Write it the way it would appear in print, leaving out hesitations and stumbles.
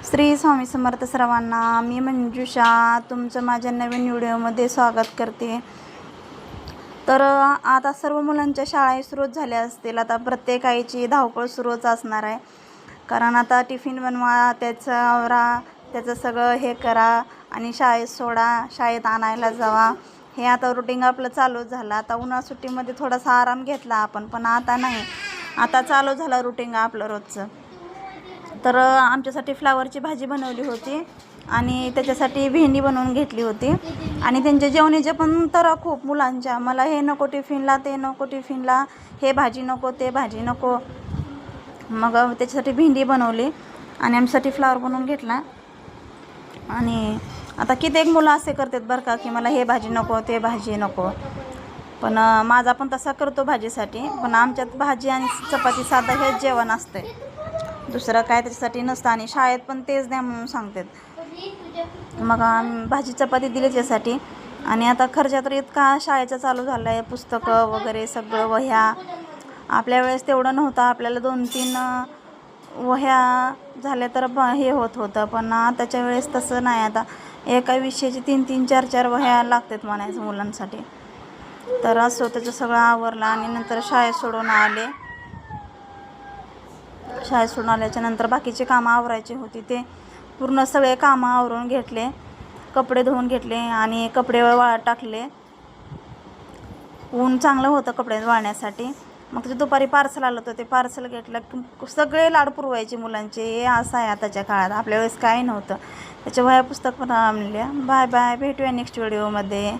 श्री स्वामी समर्थ सर्वांना. मी मंजुषा तुमचं माझ्या नवीन व्हिडिओमध्ये स्वागत करते. तर आता सर्व मुलांच्या शाळा सुरू झाल्या असतील. आता प्रत्येक आईची धावपळ सुरूच असणार आहे, कारण आता टिफिन बनवा, त्याचं आवरा, त्याचं सगळं हे करा आणि शाळेत सोडा, शाळेत आणायला जावा. हे आता रुटीन आपलं चालू झालं. आता उन्हाळा सुट्टीमध्ये थोडासा आराम घेतला आपण, पण आता नाही, आता चालू झालं रुटीन आपलं रोजचं. तर आमच्यासाठी फ्लावरची भाजी बनवली होती आणि त्याच्यासाठी भेंडी बनवून घेतली होती. आणि त्यांच्या जेवणाचे पण तर खूप मुलांच्या, मला हे नको टिफिनला, ते नको टिफिनला, हे भाजी नको, ते भाजी नको. मग त्याच्यासाठी भेंडी बनवली आणि आमच्यासाठी फ्लावर बनवून घेतला. आणि आता कित्येक मुलं असे करतात बरं का, की मला हे भाजी नको, ते भाजी नको. पण माझा पण तसा करतो भाजीसाठी, पण आमच्यात भाजी आणि चपाती साधं हेच जेवण असते, दुसरं काय त्याच्यासाठी नसतं. आणि शाळेत पण तेच द्या म्हणून सांगतात. मग भाजी चपाती दिली त्यासाठी. आणि आता खर्च तर इतका शाळेचा चालू झाला आहे, पुस्तकं वगैरे सगळं, वह्या. आपल्या वेळेस तेवढं नव्हतं, आपल्याला 2-3 वह्या झाल्या तर हे होतं, पण आताच्या वेळेस तसं नाही. आता एका विषयाची 3-3, 4-4 वह्या लागतात म्हणायचं मुलांसाठी. तर असं त्याचं सगळं आवरलं आणि नंतर शाळेत सोडून आले. शाळेत सोडून आल्याच्यानंतर बाकीचे कामं आवरायचे होती, ते पूर्ण सगळे कामं आवरून घेतले. कपडे धुवून घेतले आणि कपडे वाळत टाकले. ऊन चांगलं होतं कपडे वाळण्यासाठी. मग ते दुपारी पार्सल आलं होतं, ते पार्सल घेतलं. सगळे लाड पुरवायचे मुलांचे, हे असं आहे आताच्या काळात. आपल्या वेळेस काही नव्हतं. त्याच्या वह्या पुस्तक पण आणल्या. बाय बाय, भेटूया नेक्स्ट व्हिडिओमध्ये.